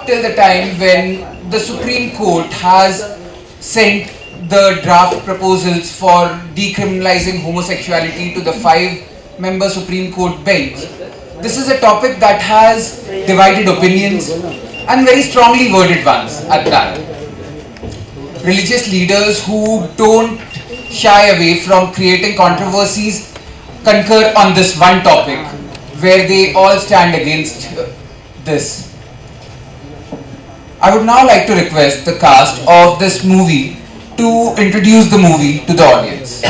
up till the time when the Supreme Court has sent the draft proposals for decriminalizing homosexuality to the 5-member Supreme Court bench. This is a topic that has divided opinions and very strongly worded ones at that. Religious leaders who don't shy away from creating controversies concur on this one topic where they all stand against this. I would now like to request the cast of this movie to introduce the movie to the audience.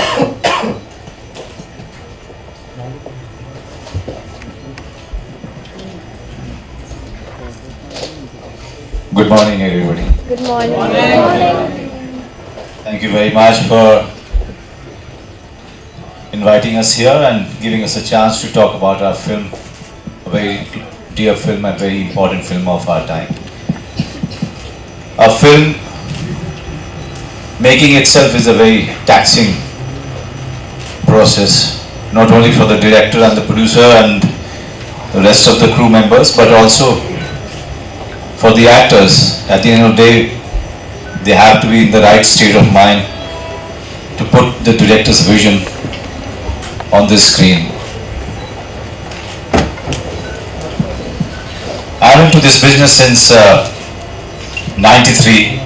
Good morning, everybody. Good morning. Thank you very much for inviting us here and giving us a chance to talk about our film, a very dear film and very important film of our time. A film making itself is a very taxing process, not only for the director and the producer and the rest of the crew members, but also for the actors. At the end of the day, they have to be in the right state of mind to put the director's vision on the screen. I'm into this business since 93.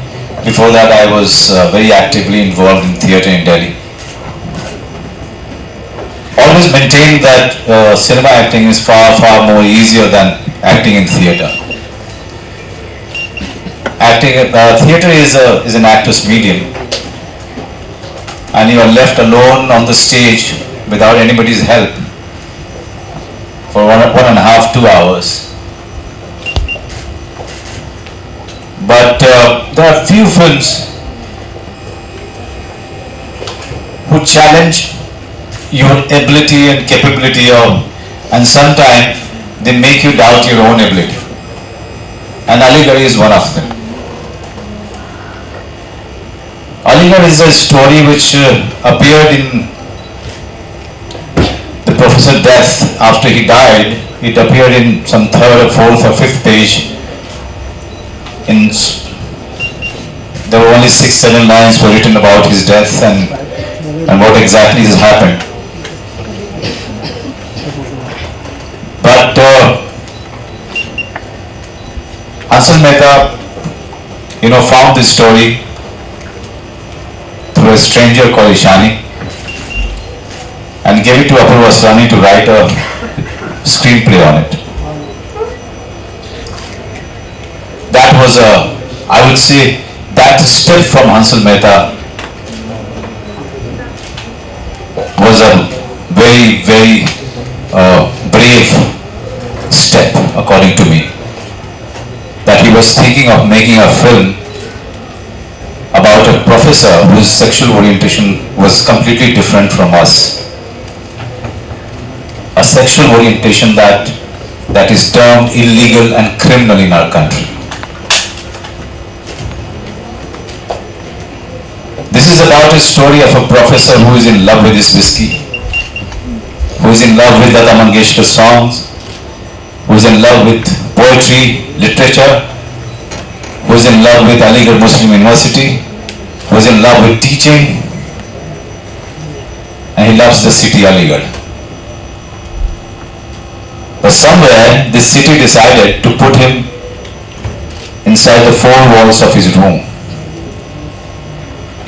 Before that, I was very actively involved in theatre in Delhi. Always maintained that cinema acting is far more easier than acting in theatre. Theatre is an actor's medium, and you are left alone on the stage without anybody's help for one and a half, 2 hours. But there are few films who challenge your ability and capability and sometimes they make you doubt your own ability. And Aligarh is one of them. Aligarh is a story which appeared in the Professor Death after he died. It appeared in some 3rd or 4th or 5th page. There were only 6-7 lines were written about his death and what exactly has happened. But Hansal Mehta, found this story through a stranger called Ishani and gave it to Apurva Vaswani to write a screenplay on it. That was I would say, that step from Hansal Mehta was a very brave step, according to me. That he was thinking of making a film about a professor whose sexual orientation was completely different from us. A sexual orientation that is termed illegal and criminal in our country. This is about a story of a professor who is in love with his whiskey, who is in love with Lata Mangeshkar's songs, who is in love with poetry, literature, who is in love with Aligarh Muslim University, who is in love with teaching, and he loves the city Aligarh. But somewhere this city decided to put him inside the 4 walls of his room.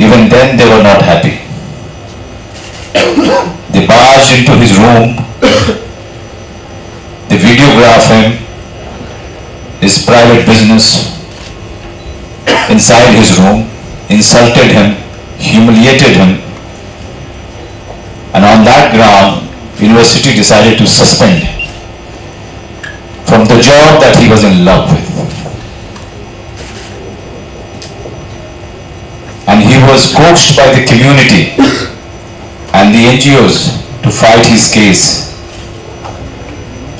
Even then they were not happy. They barged into his room, they videographed him, his private business, inside his room, insulted him, humiliated him, and on that ground, university decided to suspend him from the job that he was in love with. And he was coaxed by the community and the NGOs to fight his case.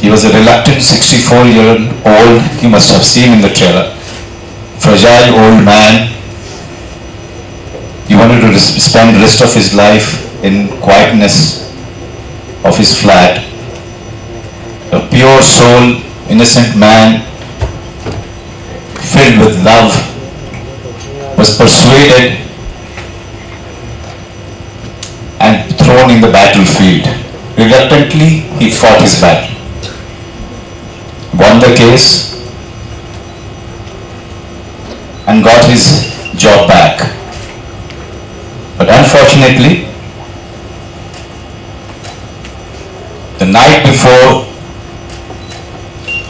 He was a reluctant 64-year-old, you must have seen in the trailer, fragile old man. He wanted to spend the rest of his life in quietness of his flat. A pure soul, innocent man filled with love, was persuaded and thrown in the battlefield. Reluctantly, he fought his battle, won the case, and got his job back. But unfortunately, the night before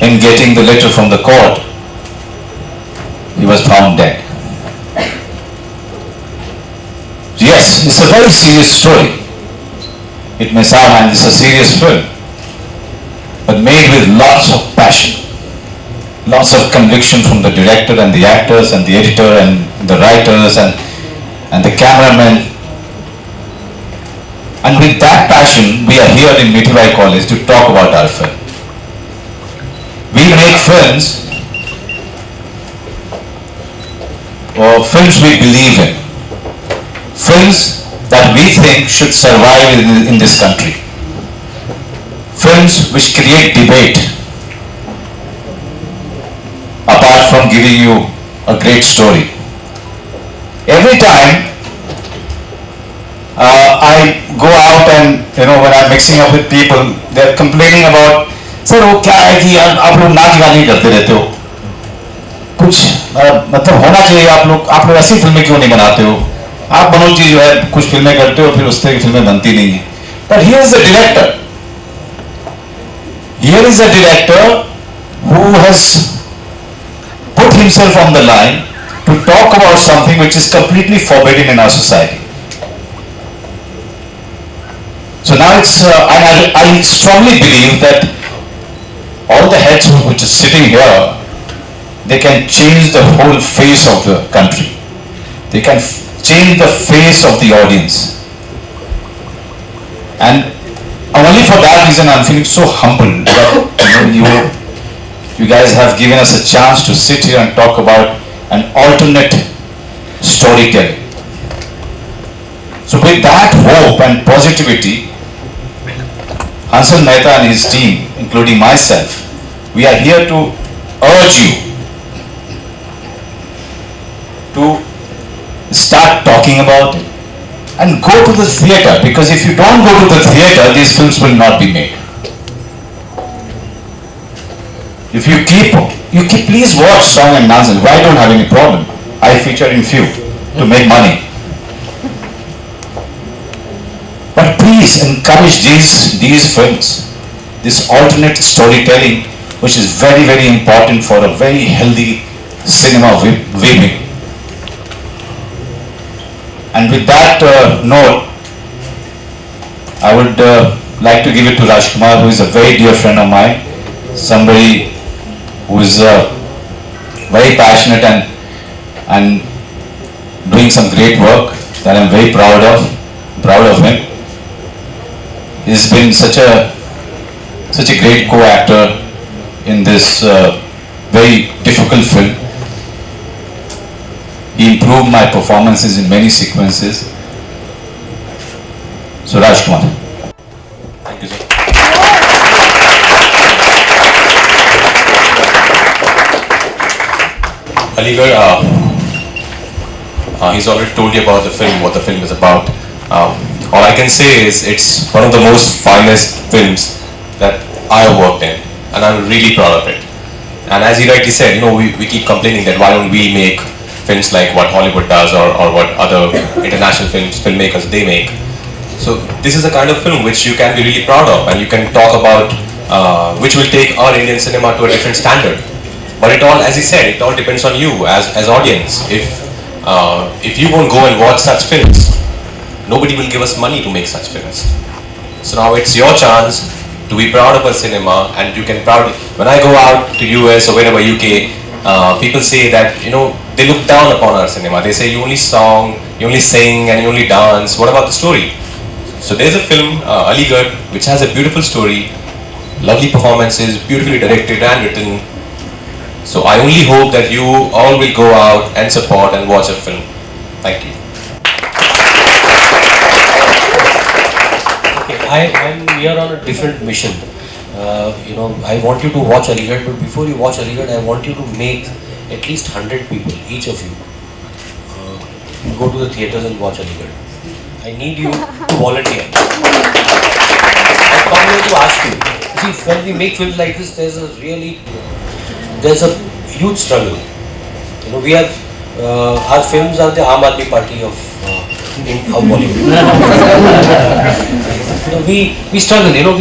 him getting the letter from the court, he was found dead. Yes, it's a very serious story. It may sound, and it's a serious film, but made with lots of passion, lots of conviction from the director and the actors and the editor and the writers and the cameraman. And with that passion, we are here in Mithilai College to talk about our film. We make films, or films we believe in, films that we think should survive in this country, films which create debate apart from giving you a great story. Every time I go out and when I'm mixing up with people, they're complaining about, sir वो क्या है कि आप लोग नाच गाने करते रहते हो, कुछ मतलब होना चाहिए, आप लोग ऐसी फिल्में क्यों नहीं बनाते हो, आप मनोज जी जो है कुछ फिल्में करते हो फिर उस तरह की फिल्में बनती नहीं है. But here is a director who has put himself on the line to talk about something which is completely forbidden in our society. So now I strongly believe that all the heads which are sitting here, they can change the whole face of the country. They can change the face of the audience. And only for that reason I'm feeling so humbled that you guys have given us a chance to sit here and talk about an alternate storytelling. So with that hope and positivity, Hansal Mehta and his team, including myself, we are here to urge you to start talking about it and go to the theatre, because if you don't go to the theatre, these films will not be made. If you please watch Song and Dances. I don't have any problem. I feature in few to make money. But please encourage these films, this alternate storytelling, which is very, very important for a very healthy cinema viewing. And with that note, I would like to give it to Rajkummar, who is a very dear friend of mine, somebody who is very passionate and doing some great work that I'm very proud of him. He's been such a great co-actor in this very difficult film. He improved my performances in many sequences. So Rajkummar. Thank you, sir. Aligarh, he's already told you about the film, what the film is about. All I can say is it's one of the most finest films that I have worked in, and I'm really proud of it. And as he rightly said, we keep complaining that why don't we make films like what Hollywood does or what other international filmmakers they make. So this is a kind of film which you can be really proud of, and you can talk about which will take our Indian cinema to a different standard. But it all, as he said, it all depends on you as audience. If you won't go and watch such films, nobody will give us money to make such films. So now it's your chance to be proud of our cinema, and you can proud. When I go out to US or wherever UK, people say that they look down upon our cinema. They say you only song, you only sing, and you only dance. What about the story? So there's a film, Aligarh, which has a beautiful story, lovely performances, beautifully directed and written. So I only hope that you all will go out and support and watch a film. Thank you. We are on a different mission. I want you to watch Aligarh, but before you watch Aligarh, I want you to make at least 100 people, each of you, go to the theatres and watch Aligarh. I need you to volunteer. I come here to ask you. See, when we make films like this, there's a huge struggle. You know, we are, our films are the Aam Aadmi Party of Bollywood. You know, we struggle, you know,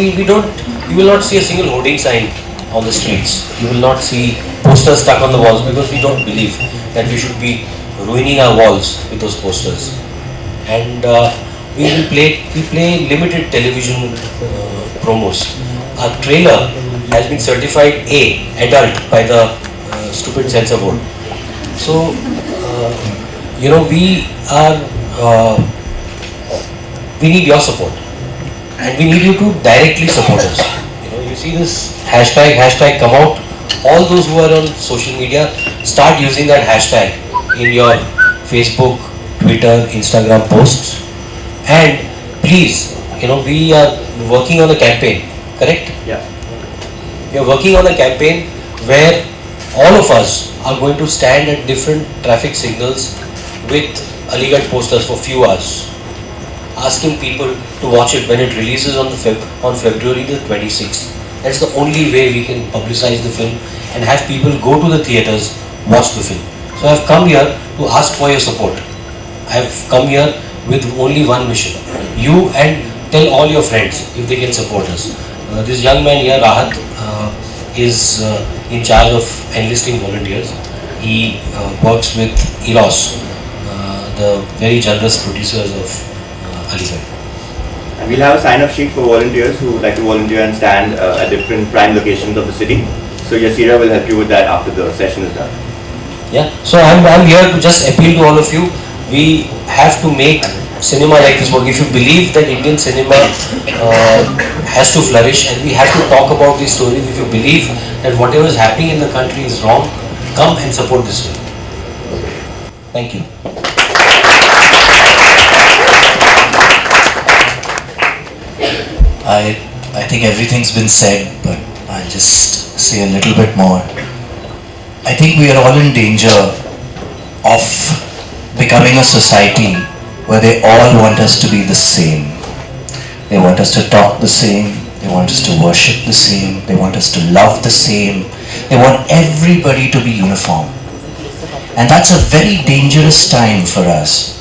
you will not see a single hoarding sign on the streets. You will not see posters stuck on the walls because we don't believe that we should be ruining our walls with those posters. And we play limited television promos. Our trailer has been certified A, adult, by the stupid censor board. So, you know, we need your support, and we need you to directly support us. You know, you see this hashtag come out. All those who are on social media, start using that hashtag in your Facebook, Twitter, Instagram posts. And please, you know, we are working on a campaign, correct? Yeah. We are working on a campaign where all of us are going to stand at different traffic signals with Aligarh posters for few hours, asking people to watch it when it releases on February the 26th. That's the only way we can publicize the film and have people go to the theatres, watch the film. So I've come here to ask for your support. I've come here with only one mission. You, and tell all your friends if they can support us. This young man here, Rahat, is in charge of enlisting volunteers. He works with ELOS, the very generous producers of Aligarh. And we'll have a sign-up sheet for volunteers who would like to volunteer and stand at different prime locations of the city. So Yasira will help you with that after the session is done. Yeah, so I'm here to just appeal to all of you. We have to make cinema like this work. If you believe that Indian cinema has to flourish, and we have to talk about these stories, if you believe that whatever is happening in the country is wrong, come and support this film. Thank you. I think everything's been said, but I'll just say a little bit more. I think we are all in danger of becoming a society where they all want us to be the same. They want us to talk the same, they want us to worship the same, they want us to love the same, they want everybody to be uniform. And that's a very dangerous time for us,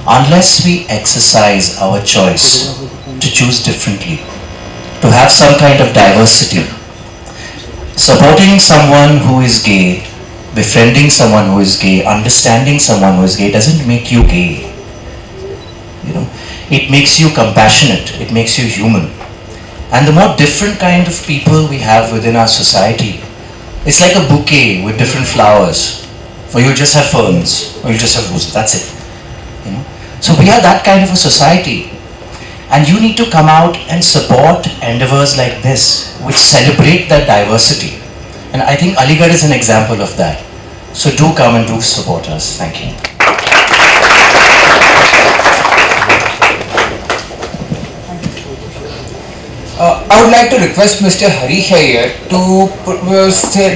unless we exercise our choice to choose differently, to have some kind of diversity. Supporting someone who is gay, befriending someone who is gay, understanding someone who is gay doesn't make you gay. You know, it makes you compassionate, it makes you human. And the more different kind of people we have within our society, it's like a bouquet with different flowers. For you just have ferns, or you just have roses, that's it. You know? So we are that kind of a society. And you need to come out and support endeavors like this, which celebrate that diversity. And I think Aligarh is an example of that. So do come and do support us. Thank you. I would like to request Mr. Harish here to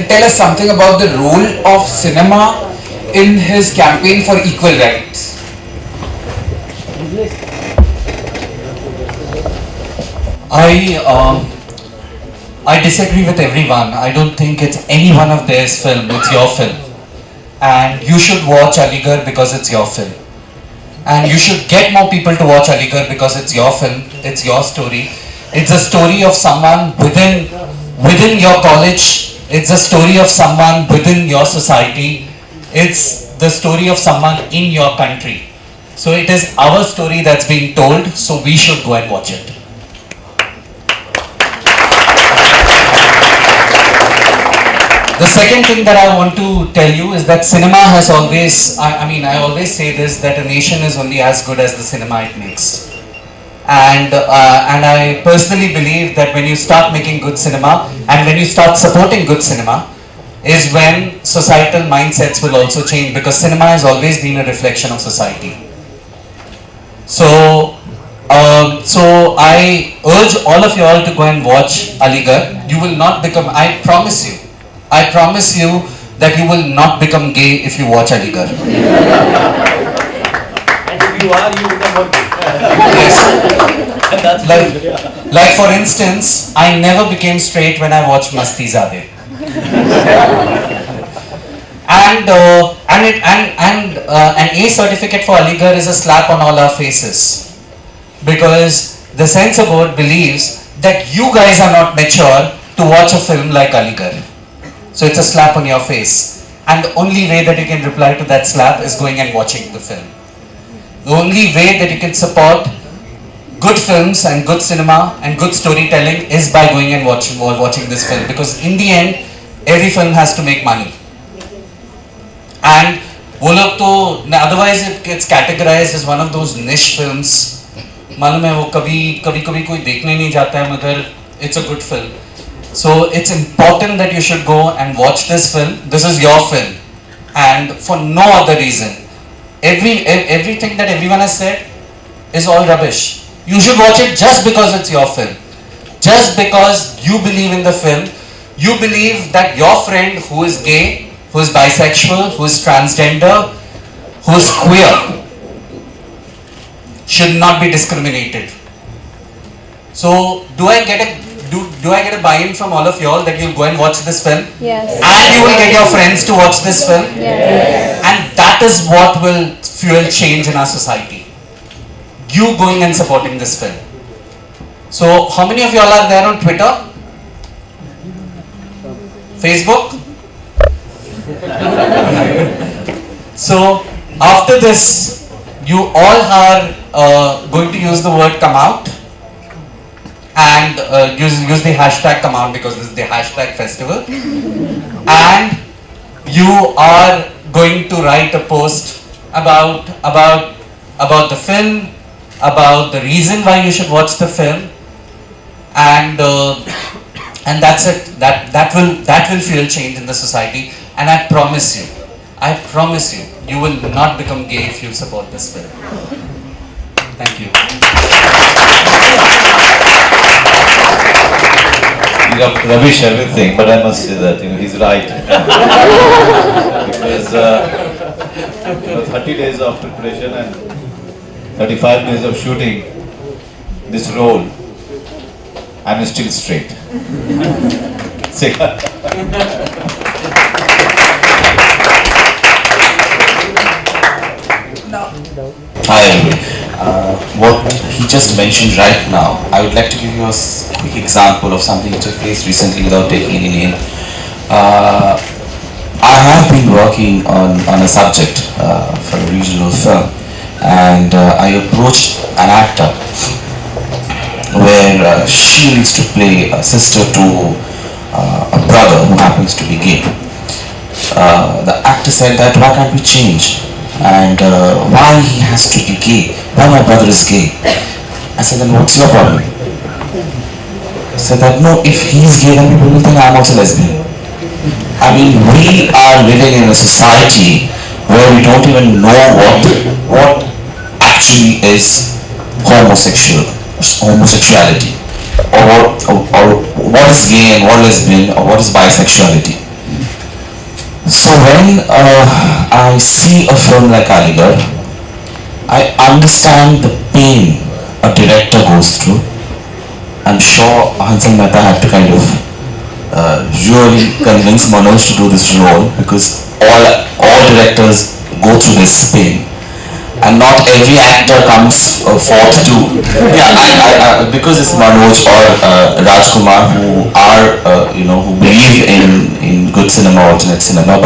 tell us something about the role of cinema in his campaign for equal rights. I disagree with everyone. I don't think it's any one of theirs film, it's your film. And you should watch Aligarh because it's your film. And you should get more people to watch Aligarh because it's your film, it's your story. It's a story of someone within your college. It's a story of someone within your society. It's the story of someone in your country. So it is our story that's being told, so we should go and watch it. The second thing that I want to tell you is that cinema has always, I always say this, that a nation is only as good as the cinema it makes. And I personally believe that when you start making good cinema and when you start supporting good cinema is when societal mindsets will also change, because cinema has always been a reflection of society. So I urge all of you all to go and watch Aligarh. You will not become, I promise you that you will not become gay if you watch Aligarh. And if you are, you become one. Yes. And that's Like for instance, I never became straight when I watched Masti Zade. An A certificate for Aligarh is a slap on all our faces, because the censor board believes that you guys are not mature to watch a film like Aligarh. So it's a slap on your face, and the only way that you can reply to that slap is going and watching the film. The only way that you can support good films and good cinema and good storytelling is by going and watching this film, because in the end every film has to make money. And वो लोग तो otherwise it gets categorized as one of those niche films. मालूम है वो कभी कोई देखने नहीं जाता है, मगर it's a good film. So it's important that you should go and watch this film. This is your film, and for no other reason. Everything that everyone has said is all rubbish. You should watch it just because it's your film. Just because you believe in the film. You believe that your friend who is gay, who is bisexual, who is transgender, who is queer, should not be discriminated. So do I get a buy-in from all of y'all that you'll go and watch this film? Yes. And you will get your friends to watch this film? Yes. And that is what will fuel change in our society. You going and supporting this film. So how many of y'all are there on Twitter? Facebook? So after this, you all are going to use the word come out, and use the hashtag come out, because this is the hashtag festival. And you are going to write a post about the film, about the reason why you should watch the film, and that's it. That will fuel change in the society. And I promise you, you will not become gay if you support this film. Thank you. You know, rubbish everything, but I must say that he's right. Because 30 days of preparation and 35 days of shooting this role, I'm still straight. See? Hi everyone. What he just mentioned right now, I would like to give you a quick example of something which I faced recently without taking any name. I have been working on a subject for a regional film, and I approached an actor where she needs to play a sister to a brother who happens to be gay. The actor said that why can't we change? And why he has to be gay? Why my brother is gay? I said, then what's your problem? He said that no, if he's gay then people will think I'm also lesbian. I mean, we are living in a society where we don't even know what actually is homosexuality, or what is gay and what is lesbian, or what is bisexuality. So when I see a film like Aligarh, I understand the pain a director goes through. I'm sure Hansan Mehta had to kind of really convince Manoj to do this role, because all directors go through this pain, and not every actor comes forth to because it's Manoj or Rajkummar who are who believe in good cinema, alternate cinema,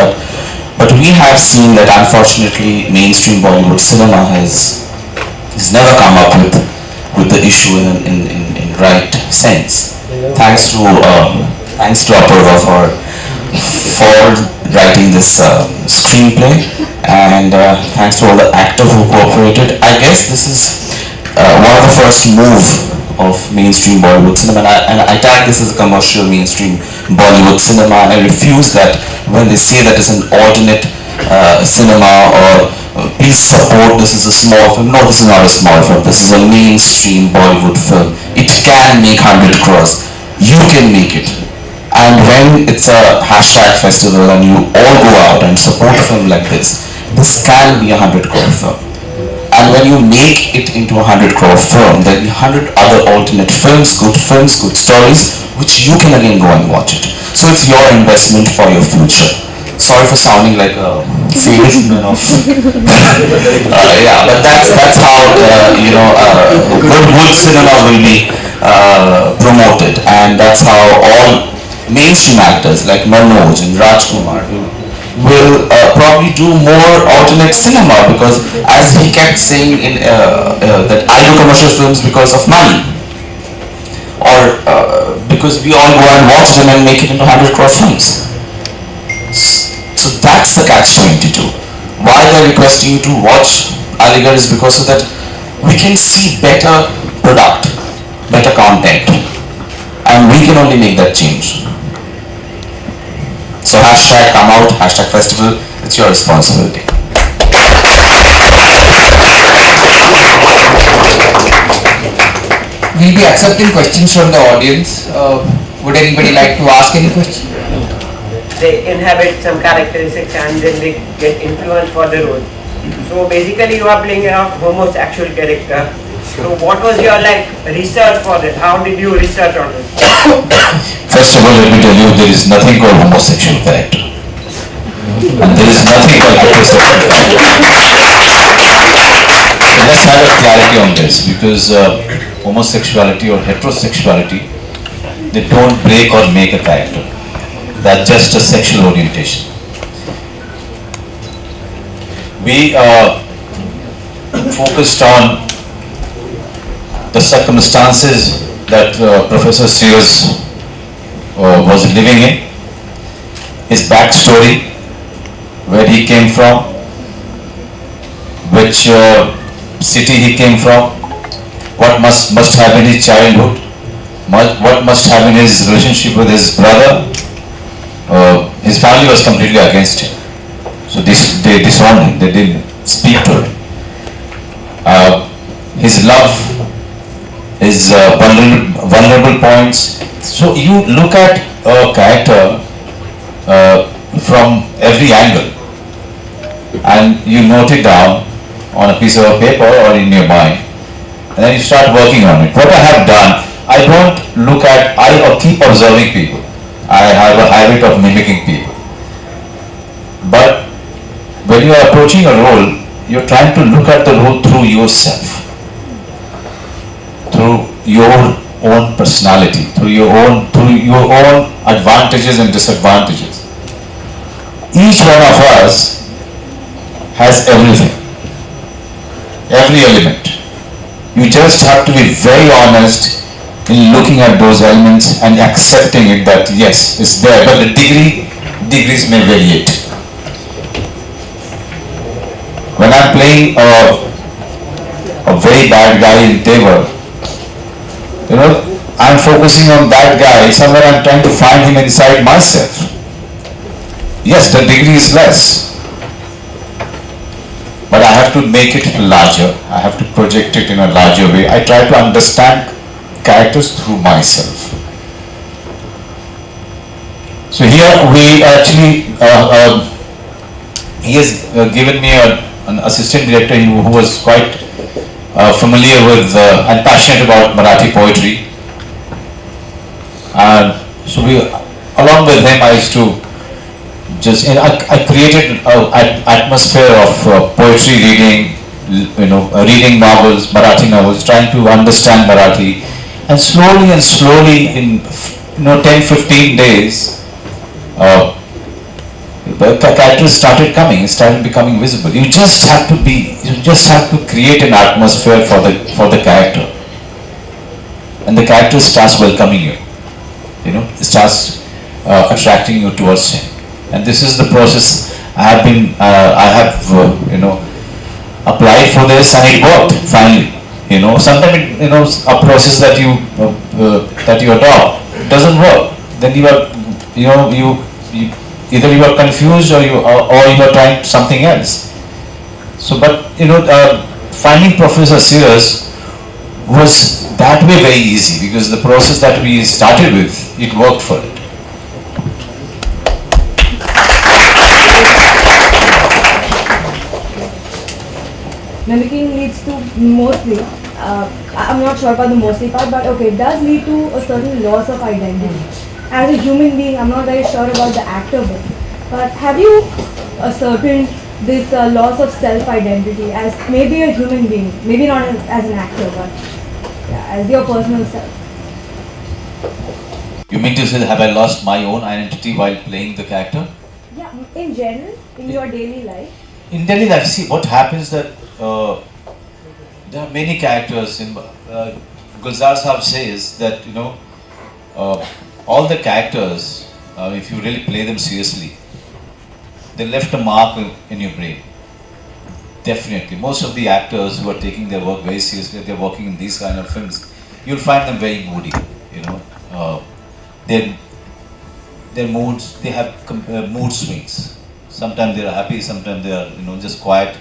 but we have seen that unfortunately mainstream Bollywood cinema has never come up with the issue in right sense. Thanks to Apurva for writing this screenplay, and thanks to all the actors who cooperated. I guess this is one of the first move of mainstream Bollywood cinema, and I tag this as a commercial mainstream Bollywood cinema, and I refuse that when they say that it's an alternate cinema, or please support, this is a small film. No, this is not a small film. This is a mainstream Bollywood film. It can make 100 crores. You can make it. And when it's a hashtag festival and you all go out and support a film like this can be a 100 crore film. And when you make it into a 100 crore film, there'll be 100 other alternate films, good stories, which you can again go and watch it. So it's your investment for your future. Sorry for sounding like a salesman of yeah, but that's how good cinema will be promoted, and that's how all mainstream actors like Manoj and Rajkummar will probably do more alternate cinema, because as he kept saying in that I do commercial films because of money, or because we all go and watch them and make it into 100 crore films. So that's the catch-22. Why they're requesting you to watch Aligarh is because of that we can see better product, better content, and we can only make that change. So hashtag come out, hashtag festival, it's your responsibility. We'll be accepting questions from the audience. Would anybody like to ask any question? They inhabit some characteristics and then they get influenced for the role. So basically you are playing a homosexual character. So what was your research for that? How did you research on it? First of all, let me tell you, there is nothing called homosexual character. And there is nothing called heterosexual character. So let's have a clarity on this, because homosexuality or heterosexuality, they don't break or make a character. That's just a sexual orientation. We focused on the circumstances that Professor Sears was living in, his backstory, where he came from, which city he came from, what must have been his childhood, what must have been his relationship with his brother. His family was completely against him, so they disowned him, they didn't speak to him. His love, his vulnerable points. So you look at a character from every angle, and you note it down on a piece of paper or in your mind, and then you start working on it. What I have done, I don't look at, I keep observing people. I have a habit of mimicking people. But when you are approaching a role, you're trying to look at the role through yourself, through your own personality, through your own advantages and disadvantages. Each one of us has everything, every element. You just have to be very honest in looking at those elements and accepting it that yes, it's there, but the degrees may variate. When I'm playing a very bad guy in Tevar, I'm focusing on that guy, somewhere I'm trying to find him inside myself. Yes, the degree is less, but I have to make it larger, I have to project it in a larger way. I try to understand characters through myself. So here we actually, he has given me an assistant director who was quite familiar with and passionate about Marathi poetry. And so along with him, I used to I created an atmosphere of poetry reading, reading novels, Marathi novels, trying to understand Marathi. And slowly in 10-15 days, the characters started coming, started becoming visible. You just have to create an atmosphere for the character, and the character starts welcoming you. It starts attracting you towards him. And this is the process I have applied for this, and it worked finally. Sometimes a process that you adopt doesn't work. Then either you are confused or you are trying something else. So, but finding Professor Sears was that way very easy, because the process that we started with, it worked for it. to mostly, I'm not sure about the mostly part, but okay, it does lead to a certain loss of identity. As a human being, I'm not very sure about the actor bit, but have you ascertained this loss of self-identity as maybe a human being, maybe not as an actor, but yeah, as your personal self? You mean to say, have I lost my own identity while playing the character? Yeah, in general, in your daily life. In daily life, see what happens that there are many characters. In Gulzar Saab says that all the characters, if you really play them seriously, they left a mark in your brain. Definitely, most of the actors who are taking their work very seriously, they're working in these kind of films. You'll find them very moody. Their moods, they have mood swings. Sometimes they are happy, sometimes they are just quiet.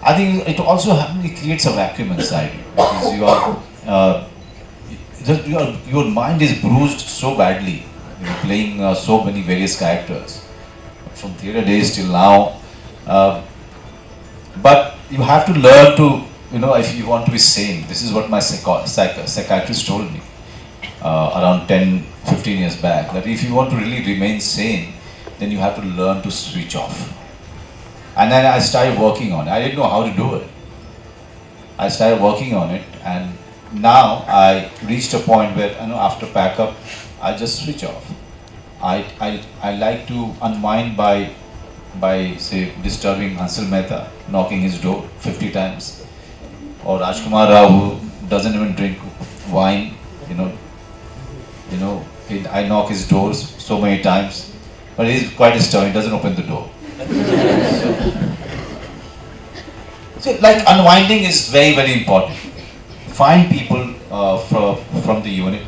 I think it also it creates a vacuum inside you, because your mind is bruised so badly, playing so many various characters from theatre days till now. But you have to learn to, if you want to be sane. This is what my psychiatrist told me around 10-15 years back, that if you want to really remain sane, then you have to learn to switch off. And then I started working on it. I didn't know how to do it. I started working on it, and now I reached a point where after pack up, I just switch off. I like to unwind by say disturbing Hansal Mehta, knocking his door 50 times, or Rajkummar who doesn't even drink wine. I knock his doors so many times, but he's quite disturbing. He doesn't open the door. So like unwinding is very, very important. Find people from the unit,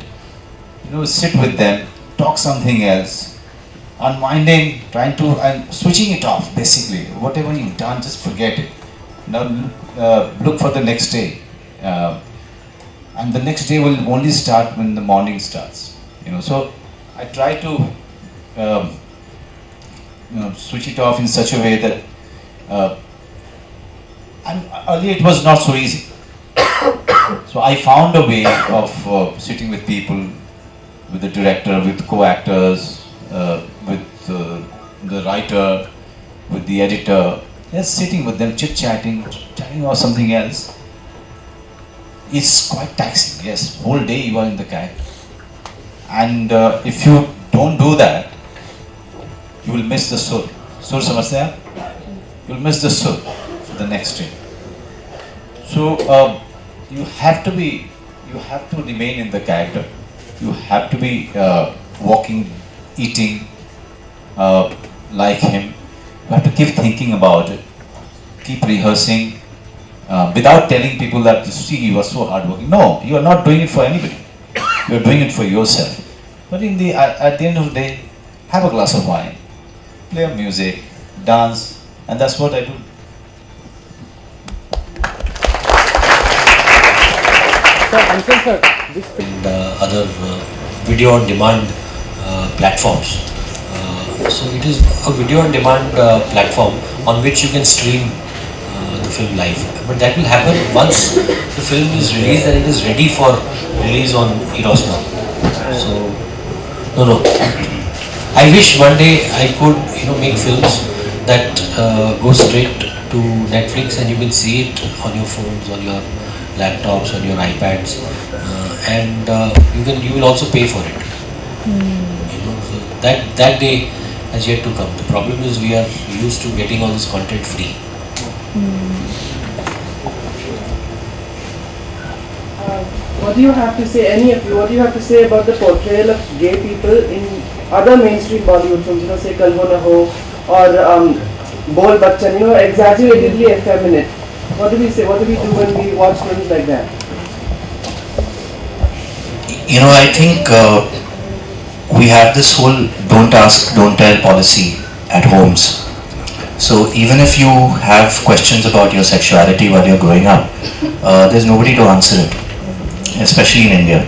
sit with them, talk something else. Unwinding, and switching it off, basically. Whatever you've done, just forget it. Now look for the next day. And the next day will only start when the morning starts. So I try to switch it off in such a way that and earlier it was not so easy. So I found a way of sitting with people, with the director, with co-actors, with the writer, with the editor, just sitting with them, chit-chatting, chatting about something else. It's quite taxing, yes. Whole day you are in the character. And if you don't do that, you will miss the sur. Sur samajhte hain? You'll miss the sur for the next day. So you have to remain in the character. You have to be walking, eating like him. You have to keep thinking about it, keep rehearsing, without telling people that, see, you are so hardworking. No, you are not doing it for anybody. You are doing it for yourself. But at the end of the day, have a glass of wine, play music, dance, and that's what I do. And other video on demand platforms. So it is a video on demand platform on which you can stream the film live. But that will happen once the film is released and it is ready for release on Eros now. So no. I wish one day I could make films that go straight to Netflix and you can see it on your phones, on your laptops, on your iPads, and you will also pay for it. So that day has yet to come. The problem is we are used to getting all this content free. What do you have to say, any of you, what do you have to say about the portrayal of gay people in other mainstream Bollywood films, say Kal Ho Na Ho or Bol Bachchan, exaggeratedly effeminate? What do we say, what do we do when we watch films like that? I think we have this whole don't ask, don't tell policy at homes. So even if you have questions about your sexuality while you're growing up, there's nobody to answer it, especially in India.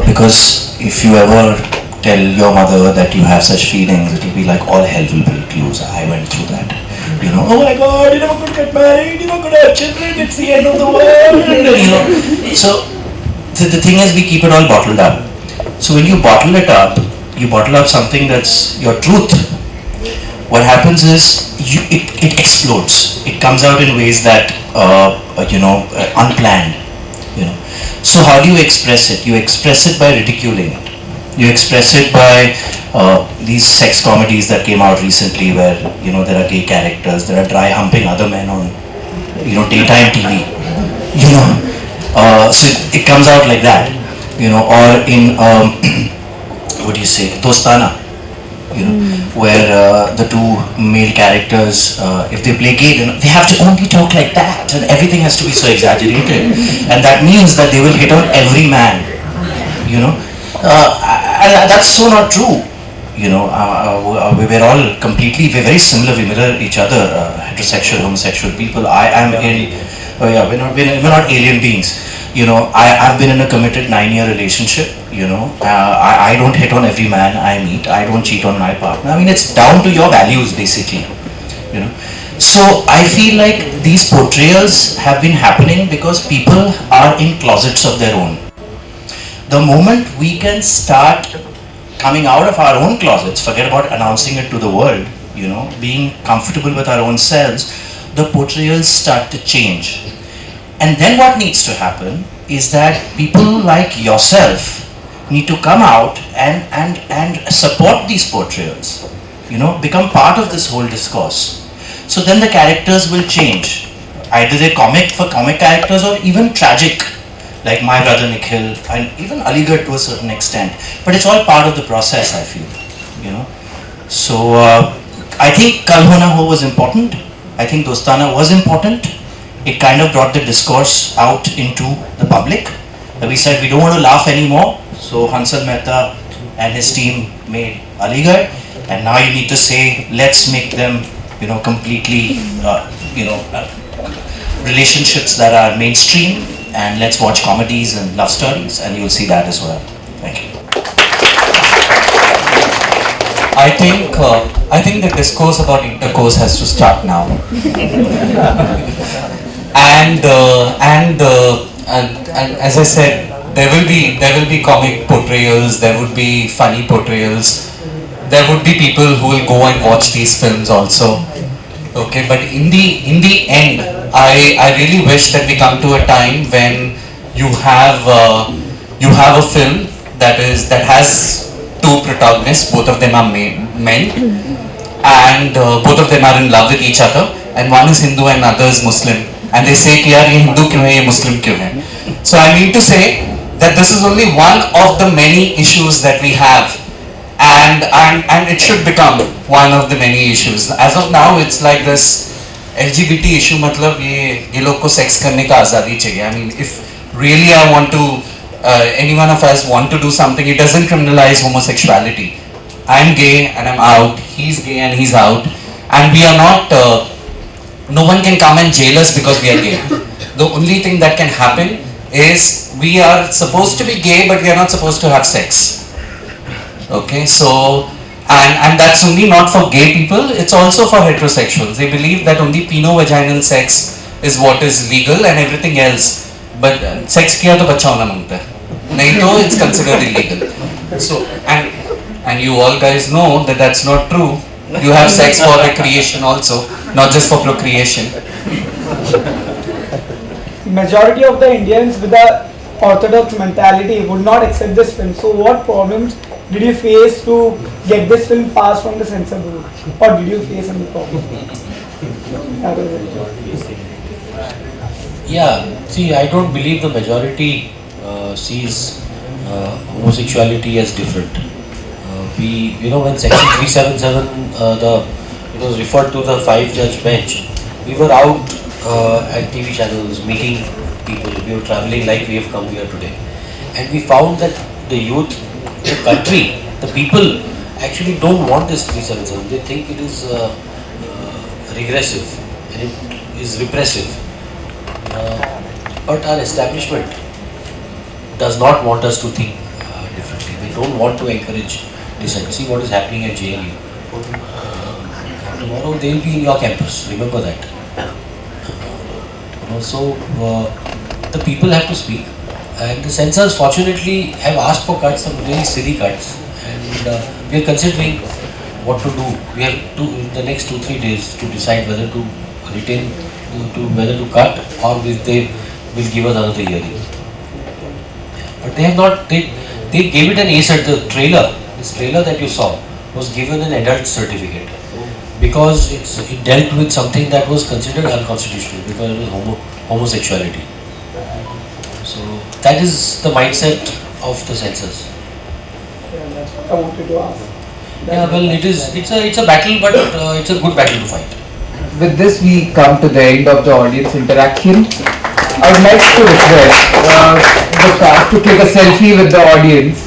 Because if you ever tell your mother that you have such feelings, it will be like all hell will break loose. I went through that. You know, oh my God, you're never going to get married, you're not going to have children, it's the end of the world, you know. So the thing is, we keep it all bottled up. So when you bottle it up, you bottle up something that's your truth. What happens is, it explodes. It comes out in ways that, unplanned. You know. So how do you express it? You express it by ridiculing it. You express it by these sex comedies that came out recently, where there are gay characters that are dry humping other men on daytime TV. So it comes out like that. Or in what do you say, Dostana. Where the two male characters, if they play gay, then they have to only talk like that, and everything has to be so exaggerated, and that means that they will hit on every man, and that's so not true. We're all we're very similar, we mirror each other, heterosexual, homosexual people. We're not alien beings. I've been in a committed 9-year relationship. I don't hit on every man I meet. I don't cheat on my partner. I mean, it's down to your values, basically. So I feel like these portrayals have been happening because people are in closets of their own. The moment we can start coming out of our own closets, forget about announcing it to the world, being comfortable with our own selves, the portrayals start to change. And then what needs to happen is that people like yourself need to come out and support these portrayals, become part of this whole discourse. So then the characters will change. Either they're comic characters, or even tragic, like my brother Nikhil, and even Aligarh to a certain extent. But it's all part of the process, I feel. So I think Kal Ho Na Ho was important. I think Dostana was important. It kind of brought the discourse out into the public. We said we don't want to laugh anymore. So Hansal Mehta and his team made Aligarh, and now you need to say, let's make them, completely, relationships that are mainstream, and let's watch comedies and love stories, and you'll see that as well. Thank you. I think the discourse about intercourse has to start now. and as I said, there will be comic portrayals, there would be funny portrayals, there would be people who will go and watch these films also. Okay, but in the end, I really wish that we come to a time when you have a film that has two protagonists, both of them are men, and both of them are in love with each other, and one is Hindu and other is Muslim, and they say कि यार ये हिंदू क्यों है, ये मुस्लिम क्यों है. So I mean to say that this is only one of the many issues that we have, and it should become one of the many issues. As of now, it's like this LGBT issue, मतलब ये लोग को sex करने का आज़ादी चाहिए. I mean, if really I want to, any one of us want to do something, it doesn't criminalize homosexuality. I'm gay and I'm out, he's gay and he's out, and we are not, no one can come and jail us because we are gay. The only thing that can happen is we are supposed to be gay, but we are not supposed to have sex. Okay, so, and that's only not for gay people, it's also for heterosexuals. They believe that only peno-vaginal sex is what is legal and everything else, but sex kiya to bachcha hona mangta hai. Nahi to it's considered illegal. So, and you all guys know that that's not true. You have sex for recreation also, not just for procreation. Majority of the Indians with the orthodox mentality would not accept this film. So what problems did you face to get this film passed from the censor board? Or did you face any problem? Yeah, see, I don't believe the majority sees homosexuality as different. When Section 377 it was referred to the 5-judge bench, we were out at TV channels meeting people. We were traveling like we have come here today, and we found that the youth, the country, the people actually don't want this 377. They think it is regressive and it is repressive. But our establishment does not want us to think differently. They don't want to encourage dissent. See what is happening at JLU. tomorrow they will be in your campus. Remember that. So the people have to speak, and the censors fortunately have asked for cuts, some really silly cuts, and we are considering what to do. We have to in the next 2-3 days to decide whether to retain, whether to cut, or if they will give us another hearing. But they have not. They gave it an ace at the trailer. This trailer that you saw was given an adult certificate because it dealt with something that was considered unconstitutional because it was homosexuality. So that is the mindset of the censors. Yeah, that's what I wanted to ask. Yeah, well, it's a battle, but it's a good battle to fight. With this, we come to the end of the audience interaction. I would like to request the cast to take a selfie with the audience.